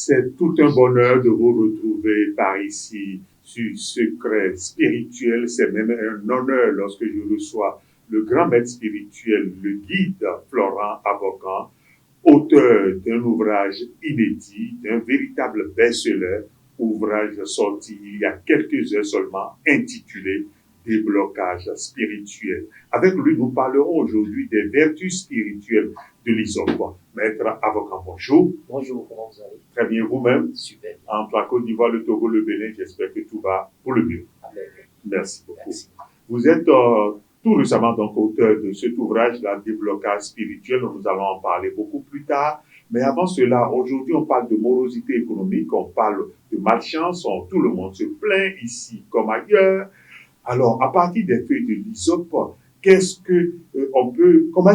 C'est tout un bonheur de vous retrouver par ici sur Secret Spirituel. C'est même un honneur lorsque je reçois le grand maître spirituel, le guide Florent Avocan, auteur d'un ouvrage inédit, d'un véritable best-seller, ouvrage sorti il y a quelques heures seulement, intitulé Déblocage spirituel. Avec lui, nous parlerons aujourd'hui des vertus spirituelles de l'Isope. Maître Avocat, bonjour. Bonjour, comment vous allez? Très bien, vous-même? Super. Entre la Côte d'Ivoire, le Togo, le Bénin, j'espère que tout va pour le mieux. Amen. Merci beaucoup. Merci. Vous êtes tout récemment donc auteur de cet ouvrage, La Déblocage spirituel. Nous allons en parler beaucoup plus tard. Mais avant cela, aujourd'hui, on parle de morosité économique, on parle de malchance, tout le monde se plaint ici comme ailleurs. Alors, à partir des feuilles de l'Isope, comment est-ce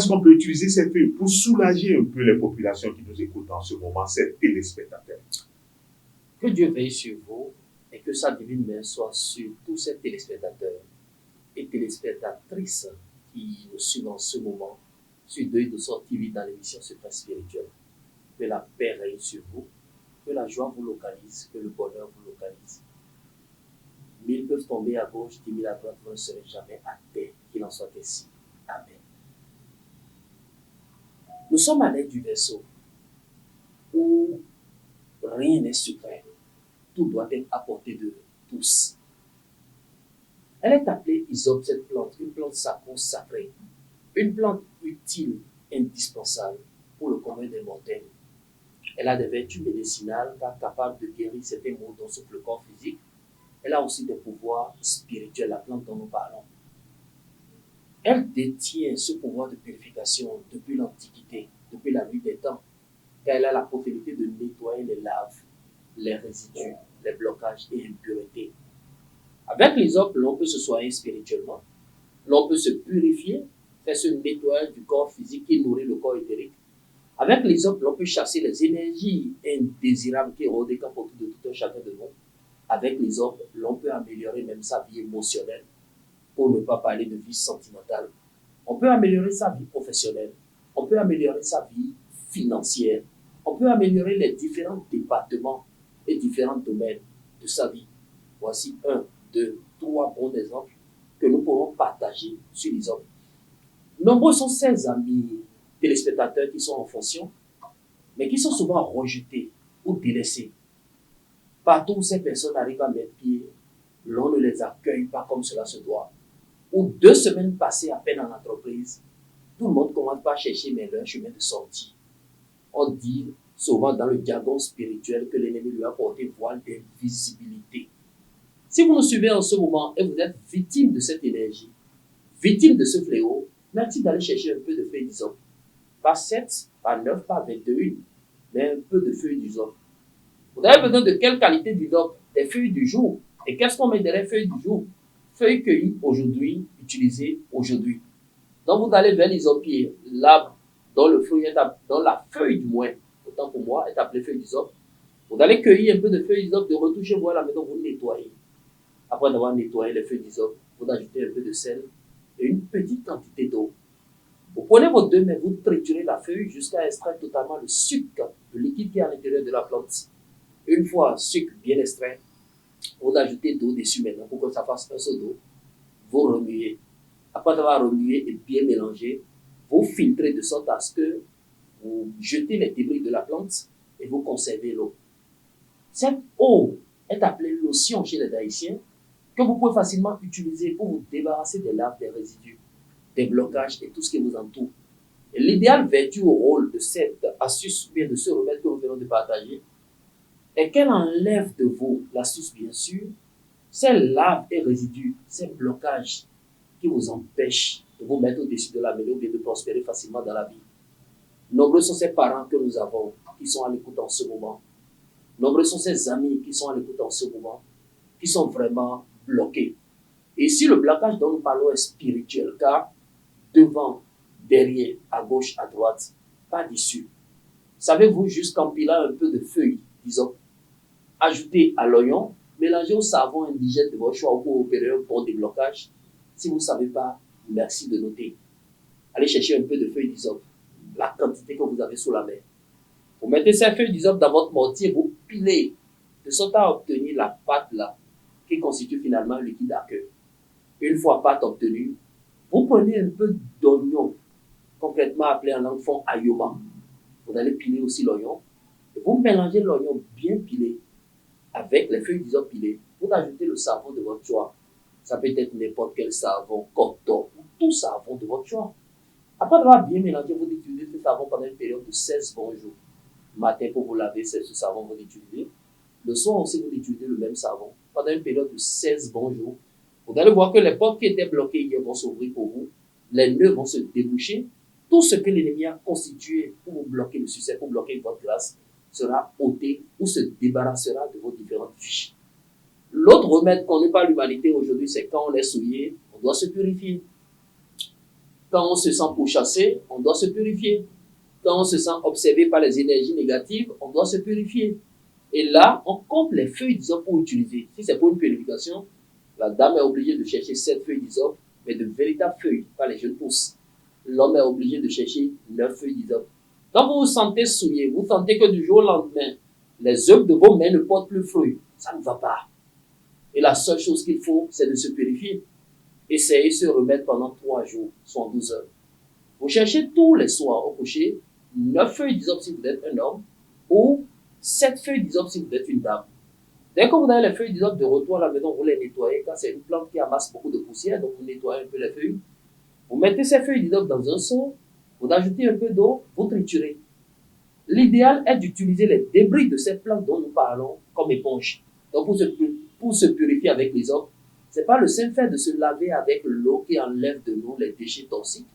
qu'on peut utiliser ces feuilles pour soulager un peu les populations qui nous écoutent en ce moment, ces téléspectateurs? Que Dieu veille sur vous et que sa divine main soit sur tous ces téléspectateurs et téléspectatrices qui nous suivent en ce moment sur Deuil de TV dans l'émission Secret Spirituel. Que la paix règne sur vous, que la joie vous localise, que le bonheur vous localise. 1000 peuvent tomber à gauche, 10 000 à droite, vous ne serez jamais à terre, qu'il en soit ainsi. Amen. Nous sommes à l'aide du vaisseau où rien n'est secret. Tout doit être à portée de tous. Elle est appelée Isope, cette plante, une plante sacrée, une plante utile, indispensable pour le commun des mortels. Elle a des vertus médicinales car capable de guérir certains maux dont souffre le corps physique. Elle a aussi des pouvoirs spirituels, la plante dont nous parlons. Elle détient ce pouvoir de purification depuis l'Antiquité, depuis la nuit des temps, car elle a la possibilité de nettoyer les laves, les résidus, les blocages et impuretés. Avec l'Isope, l'on peut se soigner spirituellement, l'on peut se purifier, faire ce nettoyage du corps physique qui nourrit le corps éthérique. Avec l'Isope, l'on peut chasser les énergies indésirables qui rôdent autour de tout un chacun de nous. Avec l'Isope, l'on peut améliorer même sa vie émotionnelle, pour ne pas parler de vie sentimentale. On peut améliorer sa vie professionnelle, on peut améliorer sa vie financière, on peut améliorer les différents départements et différents domaines de sa vie. Voici 1, 2, 3 bons exemples que nous pourrons partager sur l'Isope. Nombreux sont ces amis téléspectateurs qui sont en fonction, mais qui sont souvent rejetés ou délaissés. Partout où ces personnes arrivent à mettre pied, l'on ne les accueille pas comme cela se doit. Ou 2 semaines passées à peine en entreprise, tout le monde commence par chercher leur chemin de sortie. On dit souvent dans le jargon spirituel que l'ennemi lui a porté voile d'invisibilité. Si vous nous suivez en ce moment et vous êtes victime de cette énergie, victime de ce fléau, merci d'aller chercher un peu de feuilles d'Isope. Pas 7, pas 9, pas 21, mais un peu de feuilles d'Isope. Vous avez besoin de quelle qualité d'Isope? Des feuilles du jour. Et qu'est-ce qu'on met dans les feuilles du jour? Feuilles cueillies aujourd'hui, utilisées aujourd'hui. Donc vous allez vers l'isopier, l'arbre dont le fruit est dont la feuille du moins, autant pour moi, est appelée feuille d'Isope. Vous allez cueillir un peu de feuilles d'Isope, de retour chez vous à la maison, vous nettoyez. Après avoir nettoyé les feuilles d'Isope, vous ajoutez un peu de sel et une petite quantité d'eau. Vous prenez vos 2 mains, vous triturez la feuille jusqu'à extraire totalement le sucre, le liquide qui est à l'intérieur de la plante. Une fois sucre bien extrait, vous ajoutez d'eau dessus maintenant pour que ça fasse un seau d'eau. Vous remuez. Après avoir remué et bien mélangé, vous filtrez de sorte à ce que vous jetez les débris de la plante et vous conservez l'eau. Cette eau est appelée lotion chez les Haïtiens que vous pouvez facilement utiliser pour vous débarrasser des larves, des résidus, des blocages et tout ce qui vous entoure. Et l'idéal vertu au rôle de cette astuce, bien de ce remède que nous venons de partager, est qu'elle enlève de vous, l'astuce bien sûr, ces larves et résidus, ces blocages qui vous empêchent de vous mettre au-dessus de la mêlée ou bien de prospérer facilement dans la vie. Nombreux sont ces parents que nous avons qui sont à l'écoute en ce moment. Nombreux sont ces amis qui sont à l'écoute en ce moment, qui sont vraiment bloqués. Et si le blocage dont nous parlons est spirituel, car devant, derrière, à gauche, à droite, pas d'issue. Savez-vous, juste qu'empilant un peu de feuilles, disons, ajoutez à l'oignon, mélangez au savon indigène de votre choix pour opérer un bon déblocage. Si vous ne savez pas, merci de noter. Allez chercher un peu de feuilles d'hysope, la quantité que vous avez sous la main. Vous mettez ces feuilles d'hysope dans votre mortier, vous pilez, de sorte à obtenir la pâte là, qui constitue finalement le liquide aqueux. Une fois pâte obtenue, vous prenez un peu d'oignon, concrètement appelé en langue fond ayoma. Vous allez piler aussi l'oignon. Et vous mélangez l'oignon bien pilé avec les feuilles d'hysope pilées. Vous ajoutez le savon de votre choix. Ça peut être n'importe quel savon, coton ou tout savon de votre choix. Après avoir bien mélangé, vous utilisez ce savon pendant une période de 16 bons jours. Matin, pour vous laver, c'est ce savon que vous utilisez. Le soir aussi, vous utilisez le même savon pendant une période de 16 bons jours. Vous allez voir que les portes qui étaient bloquées hier vont s'ouvrir pour vous. Les nœuds vont se déboucher. Tout ce que l'ennemi a constitué pour vous bloquer le succès, pour bloquer votre grâce, sera ôté ou se débarrassera de vos différentes fiches. L'autre remède qu'on n'a pas à l'humanité aujourd'hui, c'est quand on est souillé, on doit se purifier. Quand on se sent pourchassé, on doit se purifier. Quand on se sent observé par les énergies négatives, on doit se purifier. Et là, on compte les feuilles d'hysope pour utiliser. Si c'est pour une purification, la dame est obligée de chercher 7 feuilles d'hysope, mais de véritables feuilles, pas les jeunes pousses. L'homme est obligé de chercher 9 feuilles d'hysope. Quand vous vous sentez souillé, vous sentez que du jour au lendemain, les œuvres de vos mains ne portent plus fruit, ça ne va pas. Et la seule chose qu'il faut, c'est de se purifier. Essayez de se remettre pendant 3 jours, soit 12 heures. Vous cherchez tous les soirs au coucher 9 feuilles d'hysope si vous êtes un homme, ou 7 feuilles d'hysope si vous êtes une dame. Dès que vous avez les feuilles d'hysope de retour à la maison, vous les nettoyez. Quand c'est une plante qui amasse beaucoup de poussière, donc vous nettoyez un peu les feuilles. Vous mettez ces feuilles d'hysope dans un seau, vous ajoutez un peu d'eau, vous triturez. L'idéal est d'utiliser les débris de ces plantes dont nous parlons comme éponge. Donc pour se purifier avec l'hysope, ce n'est pas le simple fait de se laver avec l'eau qui enlève de nous les déchets toxiques,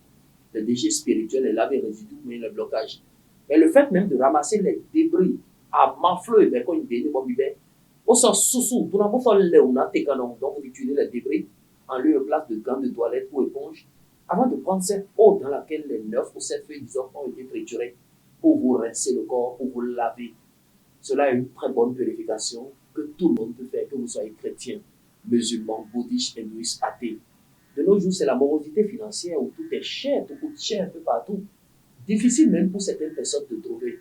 les déchets spirituels, les laves et résidus, mais le blocage. Mais le fait même de ramasser les débris à manfleur, mais quand il est au sens sous-sous, pour n'avoir pas les donc vous utilisez les débris en lieu et place de gants de toilette ou éponge, avant de prendre cette eau dans laquelle les 9 ou 7 feuilles d'hysope ont été triturées pour vous rincer le corps, pour vous laver. Cela est une très bonne purification que tout le monde peut faire, que vous soyez chrétien, musulman, bouddhiste, hindouiste, athée. De nos jours, c'est la morosité financière où tout est cher, tout coûte cher un peu partout. Difficile même pour certaines personnes de trouver.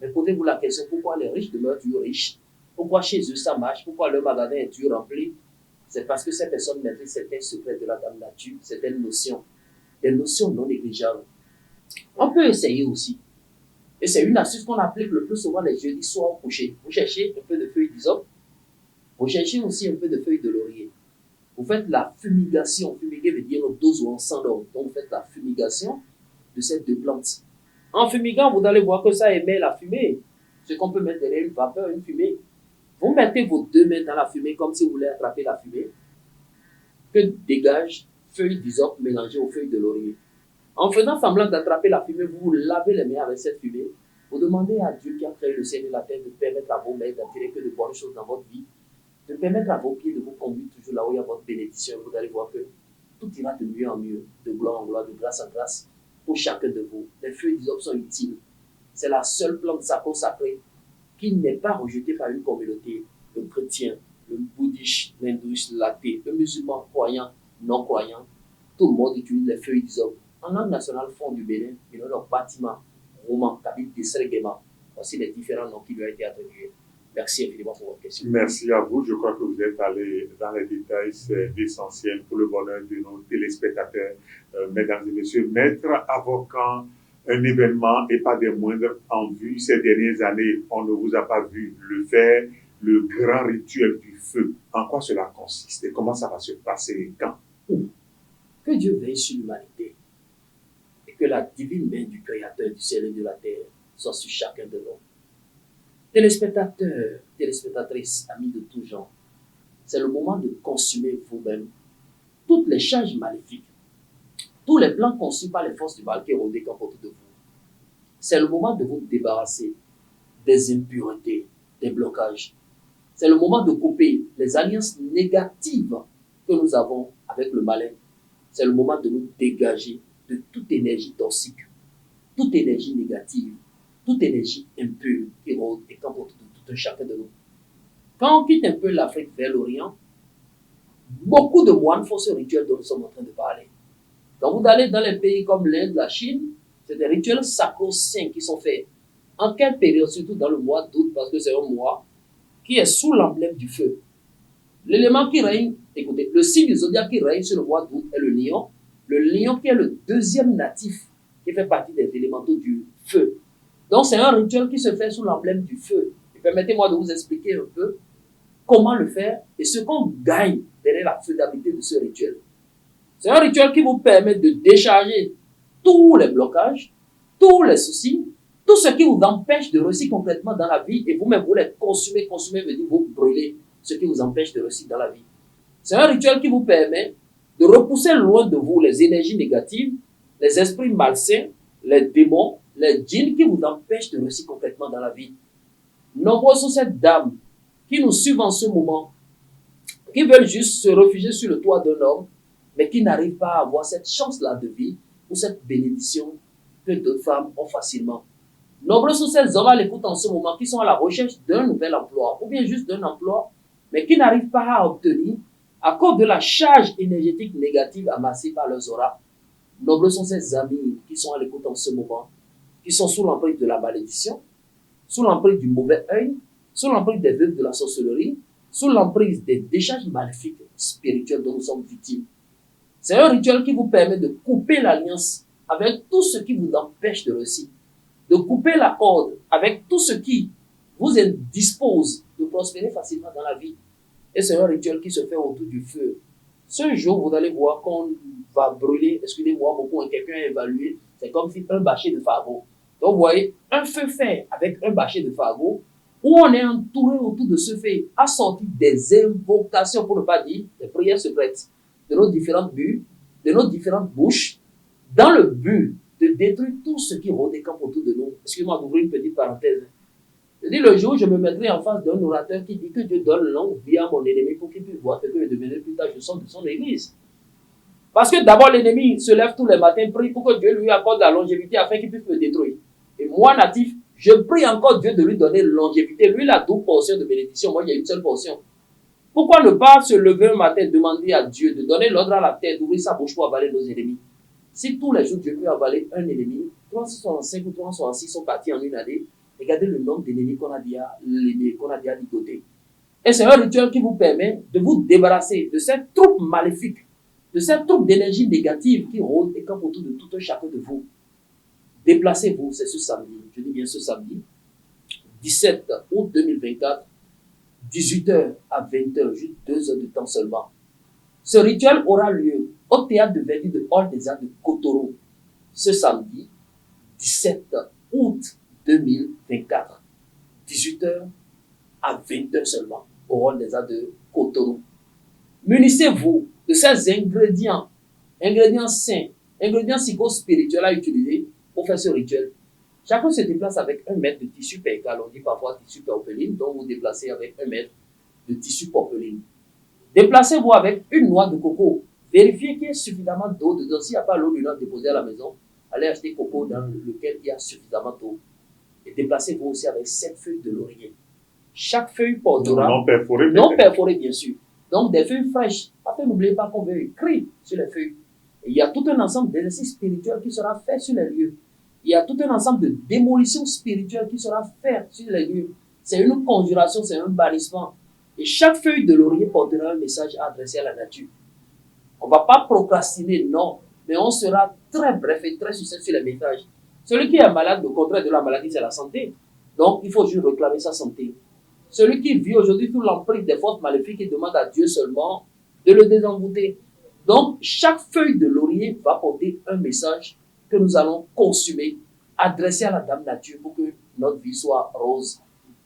Mais posez-vous la question, pourquoi les riches demeurent toujours riches? Pourquoi chez eux ça marche? Pourquoi leur magasin est toujours rempli? C'est parce que ces personnes maîtrisent certains secrets de la dame nature, certaines notions, des notions non négligeables. On peut essayer aussi. Et c'est une astuce qu'on applique le plus souvent les jeudis soirs au coucher. Vous cherchez un peu de feuilles d'hysope. Vous cherchez aussi un peu de feuilles de laurier. Vous faites la fumigation. Fumiguer veut dire dose ou en cendre. Donc vous faites la fumigation de ces deux plantes. En fumigant, vous allez voir que ça émet la fumée. Ce qu'on peut mettre derrière une vapeur, une fumée. Vous mettez vos 2 mains dans la fumée comme si vous voulez attraper la fumée. Que dégage feuilles d'hysope mélangées aux feuilles de laurier. En faisant semblant d'attraper la fumée, vous vous lavez les mains avec cette fumée. Vous demandez à Dieu qui a créé le ciel et la terre de permettre à vos mains d'attirer que de bonnes choses dans votre vie, de permettre à vos pieds de vous conduire toujours là où il y a votre bénédiction. Vous allez voir que tout ira de mieux en mieux, de gloire en gloire, de grâce en grâce pour chacun de vous. Les feuilles d'hysope sont utiles. C'est la seule plante sacrée qui n'est pas rejetée par une communauté. Le chrétien, le bouddhiste, l'hindouiste, l'athée, le musulman, croyant, non croyant, tout le monde utilise les feuilles d'hysope. En langue nationale, fond du Bénin, ils ont leur bâtiment, roman, cabine, Desserguema. Voici les différents noms qui lui ont été attribués. Merci infiniment pour votre question. Merci à vous. Je crois que vous êtes allé dans les détails. C'est essentiel pour le bonheur de nos téléspectateurs. Mesdames et messieurs, Maître Avocat, un événement et pas des moindres en vue. Ces dernières années, on ne vous a pas vu le faire. Le grand rituel du feu. En quoi cela consiste et comment ça va se passer quand? Que Dieu veille sur l'humanité. Que la divine main du Créateur du ciel et de la terre soit sur chacun de nous. Téléspectateurs, téléspectatrices, amis de tout genre, c'est le moment de consumer vous-même toutes les charges maléfiques, tous les plans conçus par les forces du mal qui rôdent autour de vous. C'est le moment de vous débarrasser des impuretés, des blocages. C'est le moment de couper les alliances négatives que nous avons avec le malin. C'est le moment de nous dégager de toute énergie toxique, toute énergie négative, toute énergie impure qui rôde et campe autour de tout un chacun de nous. Quand on quitte un peu l'Afrique vers l'Orient, beaucoup de moines font ce rituel dont nous sommes en train de parler. Quand vous allez dans les pays comme l'Inde, la Chine, c'est des rituels sacro-saints qui sont faits. En quelle période? Surtout dans le mois d'août, parce que c'est un mois qui est sous l'emblème du feu. L'élément qui règne, écoutez, le signe du zodiaque qui règne sur le mois d'août est le lion. Le lion qui est le deuxième natif, qui fait partie des élémentaux du feu. Donc c'est un rituel qui se fait sous l'emblème du feu. Et permettez-moi de vous expliquer un peu comment le faire et ce qu'on gagne derrière la faisabilité de ce rituel. C'est un rituel qui vous permet de décharger tous les blocages, tous les soucis, tout ce qui vous empêche de réussir concrètement dans la vie et vous-même vous les consumez veut dire vous brûlez ce qui vous empêche de réussir dans la vie. C'est un rituel qui vous permet de repousser loin de vous les énergies négatives, les esprits malsains, les démons, les djinns qui vous empêchent de réussir concrètement dans la vie. Nombreuses sont ces dames qui nous suivent en ce moment, qui veulent juste se réfugier sur le toit d'un homme, mais qui n'arrivent pas à avoir cette chance-là de vie ou cette bénédiction que d'autres femmes ont facilement. Nombreux sont ces hommes à l'écoute en ce moment qui sont à la recherche d'un nouvel emploi ou bien juste d'un emploi, mais qui n'arrivent pas à obtenir à cause de la charge énergétique négative amassée par leurs auras. Nombreux sont ces amis qui sont à l'écoute en ce moment, qui sont sous l'emprise de la malédiction, sous l'emprise du mauvais œil, sous l'emprise des vœux de la sorcellerie, sous l'emprise des décharges maléfiques spirituelles dont nous sommes victimes. C'est un rituel qui vous permet de couper l'alliance avec tout ce qui vous empêche de réussir, de couper la corde avec tout ce qui vous indispose de prospérer facilement dans la vie. Et c'est un rituel qui se fait autour du feu. Ce jour, vous allez voir qu'on va brûler, excusez-moi, beaucoup, quelqu'un a évalué, c'est comme si un bâcher de fagot. Donc, vous voyez, un feu fait avec un bâcher de fagot, où on est entouré autour de ce feu, assorti des invocations, pour ne pas dire des prières secrètes, de nos différentes buts, de nos différentes bouches, dans le but de détruire tout ce qui rôde et campe autour de nous. Excusez-moi d'ouvrir une petite parenthèse. Je dis, le jour où je me mettrai en face d'un orateur qui dit que Dieu donne longue vie à mon ennemi pour qu'il puisse voir ce que je deviendrai plus tard, je sors de son église. Parce que d'abord, l'ennemi se lève tous les matins, prie pour que Dieu lui accorde la longévité afin qu'il puisse me détruire. Et moi, natif, je prie encore Dieu de lui donner longévité. Lui, il a 12 portions de bénédiction. Moi, il y a une seule portion. Pourquoi ne pas se lever un matin et demander à Dieu de donner l'ordre à la terre, d'ouvrir sa bouche pour avaler nos ennemis? Si tous les jours Dieu peut avaler un ennemi, 365 ou 366 sont partis en une année, regardez le nombre d'ennemis qu'on a déjà ligotés. Et c'est un rituel qui vous permet de vous débarrasser de cette troupe maléfique, de cette troupe d'énergie négative qui rôde et campe autour de tout un chacun de vous. Déplacez-vous, c'est ce samedi, je dis bien ce samedi, 17 août 2024, 18h à 20h, juste 2 heures de temps seulement. Ce rituel aura lieu au théâtre de verdure de Hall des Arts de Kotoro, ce samedi, 17 août 2024, 18h à 20h seulement, au Hall des Arts de Kotoro. Munissez-vous de ces ingrédients sains, ingrédients psycho-spirituels à utiliser pour faire ce rituel. Chacun se déplace avec 1 mètre de tissu percal, on dit parfois tissu porpeline, donc vous déplacez avec 1 mètre de tissu porpeline. Déplacez-vous avec une noix de coco. Vérifiez qu'il y ait suffisamment d'eau dedans. S'il n'y a pas l'eau dedans déposée à la maison, allez acheter coco dans lequel il y a suffisamment d'eau. Et déplacez-vous aussi avec 7 feuilles de laurier. Chaque feuille portera... Non perforées, bien sûr. Donc des feuilles fraîches. Après, n'oubliez pas qu'on veut écrire sur les feuilles. Et il y a tout un ensemble d'exercices spirituels qui sera fait sur les lieux. Il y a tout un ensemble de démolition spirituelle qui sera fait sur les lieux. C'est une conjuration, c'est un bannissement. Et chaque feuille de laurier portera un message adressé à la nature. On ne va pas procrastiner, non, mais on sera très bref et très succinct sur les messages. Celui qui est malade, le contraire de la maladie, c'est la santé. Donc, il faut juste réclamer sa santé. Celui qui vit aujourd'hui sous l'emprise des forces maléfiques, il demande à Dieu seulement de le désenvoûter. Donc, chaque feuille de laurier va porter un message que nous allons consumer, adressé à la Dame Nature pour que notre vie soit rose.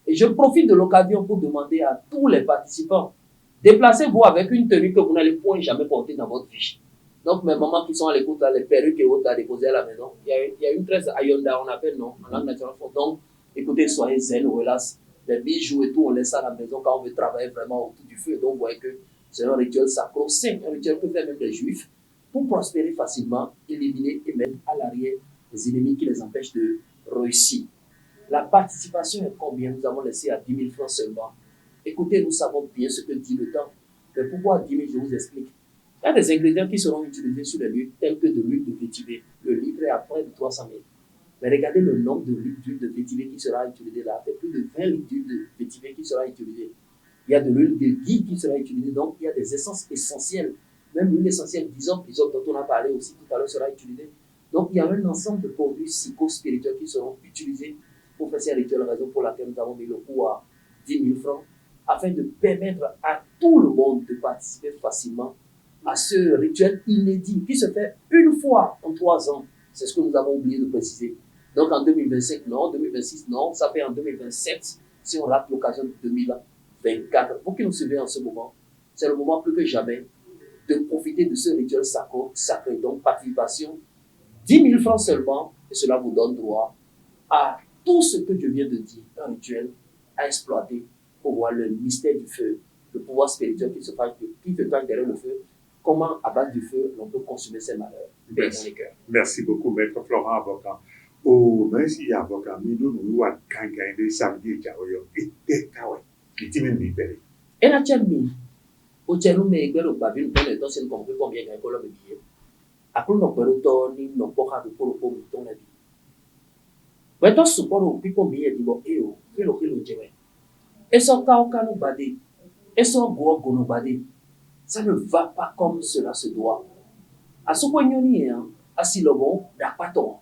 Et je profite de l'occasion pour demander à tous les participants, déplacez-vous avec une tenue que vous n'allez point jamais porter dans votre vie. Donc, mes mamans qui sont à l'écoute, les perruques et autres à déposer à la maison, il y a une tresse ayonda, on appelle, non, en langue naturelle. Donc, Écoutez, soyez zen, relax. Les bijoux et tout, on laisse ça à la maison quand on veut travailler vraiment autour du feu. Donc, vous voyez que c'est un rituel sacro-saint, un rituel que fait même les Juifs pour prospérer facilement, éliminer et mettre à l'arrière les ennemis qui les empêchent de réussir. La participation est combien? Nous avons laissé à 10 000 francs seulement. Écoutez, nous savons bien ce que dit le temps. Mais pourquoi 10 000, je vous explique. Il y a des ingrédients qui seront utilisés sur les lieux, tels que de l'huile de vétiver. Le litre est à près de 300 000. Mais regardez le nombre de litres d'huile de vétiver qui sera utilisé là. Il y a plus de 20 litres d'huile de vétiver qui sera utilisé. Il y a de l'huile de ghee qui sera utilisée. Donc, il y a des essences essentielles. Même l'huile essentielle d'hysope dont on a parlé aussi tout à l'heure sera utilisée. Donc, il y a un ensemble de produits psychospirituels qui seront utilisés pour faire ces rituels, raison pour laquelle nous avons mis le coût à 10 000 francs, afin de permettre à tout le monde de participer facilement à ce rituel inédit qui se fait une fois en 3 ans. C'est ce que nous avons oublié de préciser. Donc en 2025, non, 2026, non, ça fait en 2027, si on rate l'occasion de 2024. Vous qui nous suivez en ce moment, c'est le moment plus que jamais de profiter de ce rituel sacré. Donc participation, 10 000 francs seulement, et cela vous donne droit à tout ce que je viens de dire, un rituel à exploiter pour voir le mystère du feu, le pouvoir spirituel qui se cache derrière le feu, comment à base du feu l'on peut consumer ses malheurs. Merci. Merci beaucoup, Maître Florent Avocat. Oh, merci avocat, mais nous nous avons gagné samedi, et la tienne, au tien nous mais le babine pour les temps c'est compris combien il y a un billet. Après nous perdons ni nous pas de pour ton la vie. Mais toi support au pico billet dit bon et au kilo jewe. Et son cao nous badé. Et son go nous badé. Ça ne va pas comme cela se doit. À ce point ni hein, assis le bon d'apaton.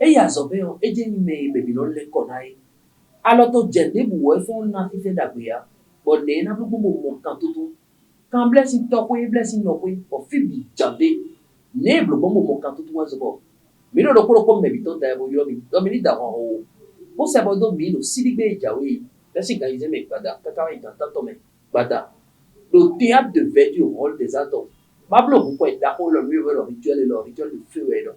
Et ya zobe on et jeni me baby non le konai. Alors to jende buwe fon na fife daguya. Bon ne na bu mon kan tutu. Quand blessing tokwe blessing no kwe o fibi jande. Ne blo bon mon kan tutu wazo. Mais le ko ko me biton da bo yo mi. Do mi da ho. Mo se bo do mi no sidigbe jawe. Blessing ga ize me bada. Kaka ita tanto me bada. Le théâtre de vertu du rôle des atomes. Bablo pourquoi est d'accord le mieux le rituel de feu et non.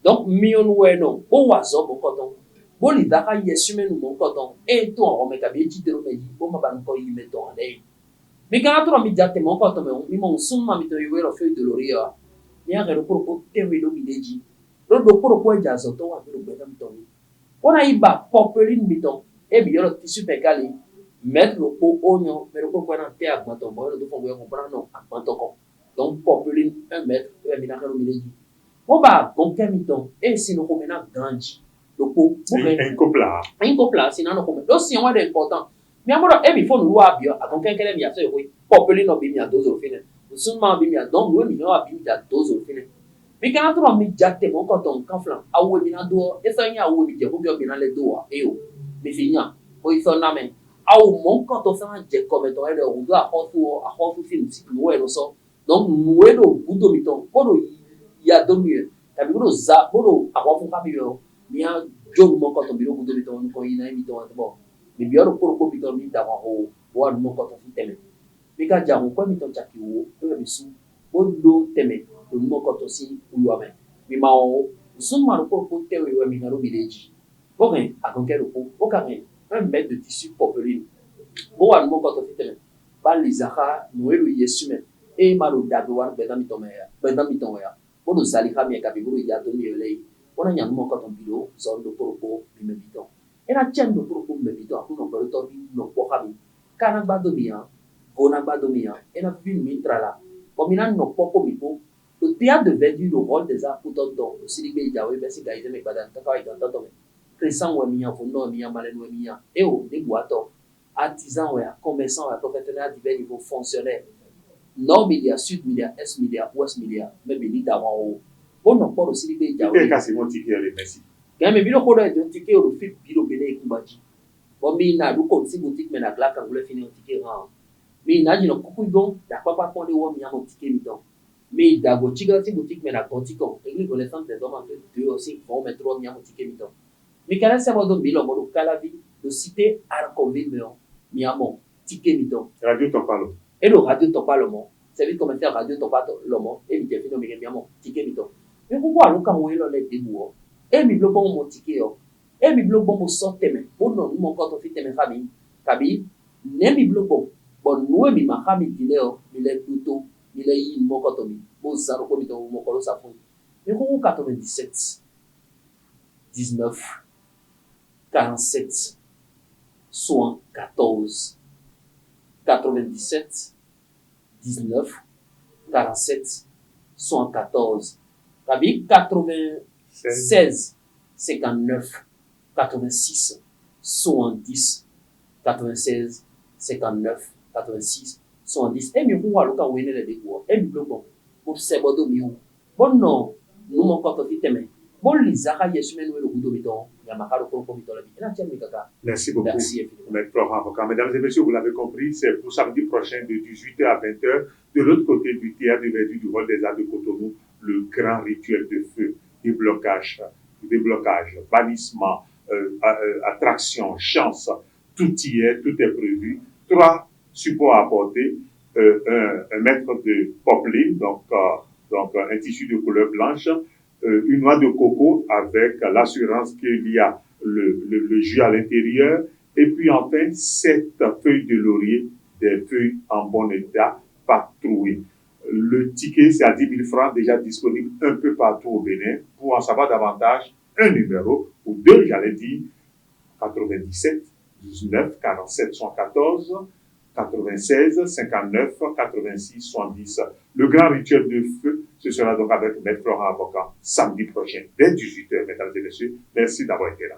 Donc mion ouais non. Bo wazo bo koton. Bo li daka yesume nous mon koton. Et toi on me kabi ti de me di. Bo ma ban ko yi meton ale. Mais quand tu as mis déjà mon koton me mon summa mi to yi le feu de l'oria. Ni a re pour te we do mi deji. Le do pour jazo to wa do beta mi to ni. On a iba popeline mi to. E bi yo tissu pekali. Mettre le pot oignon, mais le pot qu'on a fait à Gbanton, le pot qu'on veut comprendre, non, à Gbanton. Donc, populine, 1 mètre, et bien, on a dit. On va, donc, et si nous commençons grandi, le pot, un couple, sinon, nous commençons. Donc, si on est important, mais alors, il faut nous voir bien, à donc, quel est bien, c'est oui, populine, on a 12 au final. Nous sommes en bimia, donc, nous, nous avons 12 au final. Mais quand on a mis déjà, mon coton, quand flan, à où il y a deux, et ça y a où il y a bien les deux, et où, mais finir, il faut en amener. Au mon quand on fait un jet comme étant elle on doit avoir film si nous elle so donc nous elle au bout de miton pour il y a 2 mieux t'as vu le za pour avoir font pas mieux mais un job mon quand on biro bout de miton on il a miton bon mais bien pour miton mi d'avoir au voir mon quand on fait mais quand j'ai on quoi miton chaki ou le bisu bon do teme le mon quand aussi ou yo mais ma o sun ma pour te we mi ngaro bileji bon à conquérir au carré 1 mètre de tissu popeline. Bon, à mon côté, bal les aha, nous le yesume. Et malo dagoan, bedam itomea. Bon, nous allons bien capibou, il y a 2 000. On a un mon côté bureau, zone de propos, mais biton. Et la tienne de propos, mais biton, nous n'avons pas le non pour Habi. Canaba domia, Gonaba domia, et la ville mitrala. Comme il a non popo mipo, le théâtre de vertu, le rôle des arts pour tonton, le silibé jawe, bessi gaïde, mais badan, kaka et tonton. Crescent ou mia, fondant mia, malène ou mia, et au déboiteur, artisan ou commerçant ou professionnel à divers niveaux fonctionnaires, nord média, sud média, est média, ouest média, mais béni d'avant haut. Bon, non, pas aussi les médias. Il y a mon ticket, merci. Quand même, il y a un ticket au fit, il y a un Kumbaji. Bon, mais il y a un comme boutique, mais la claque, on voulait finir un ticket rang. Mais il y a un coucou bon, il n'y a pas pour les hommes, il y a un ticket mi-temps. Mais il y a un boutique, mais la boutique, il y a un des hommes en fait 2 aussi, vont mettre il y a un ticket mi-temps. Mais quand même, c'est bon, donc, il y a un calavi, de citer Arconville, mais il y a un ticket mi-temps. Radio t'en parle. Et le radio t'en parle, c'est vite comme faire radio t'en parle, et il y a un ticket mi-temps. Mais pourquoi, le quand on est là, les débuts, et il y a un ticket, Et mi blog bon sort teme. Bon non, nous mon compte fait teme famille. Kabi, ne mi blog bon. Bon nous mi ma famille dinero, mi le plutôt, mi le yi mon compte mi. Bon zaro ko mi to mon kolo sa fond. Mais ko 97 19 47 74 97 19 47 74 Kabi 96 59 86 70 96 59 86 70 et mi ko alo ka wene le deko et mi blogo pour se bodo mi ou bon non nous mon compte teme bon lizaka yesu men we le gudo miton ya makaro ko miton la bi na tiens mi kaka. Merci beaucoup, Merci infiniment. Maître Florent Avocat. Mesdames et messieurs, vous l'avez compris, c'est pour samedi prochain de 18h à 20h, de l'autre côté du théâtre de Verdure du Vol des Arts de Cotonou, le grand rituel de feu, déblocage, bannissement, attraction, chance, tout y est, tout est prévu. 3 supports à apporter, un mètre de popeline, donc un tissu de couleur blanche, une noix de coco avec l'assurance qu'il y a le jus à l'intérieur, et puis enfin 7 feuilles de laurier, des feuilles en bon état, pas trouées. Le ticket, c'est à 10 000 francs, déjà disponible un peu partout au Bénin. Pour en savoir davantage, un numéro, ou 2, j'allais dire, 97 19 47 114, 96 59 86 70. Le grand rituel de feu, ce sera donc avec Maître Florent Avocat samedi prochain dès 18h, mesdames et messieurs. Merci d'avoir été là.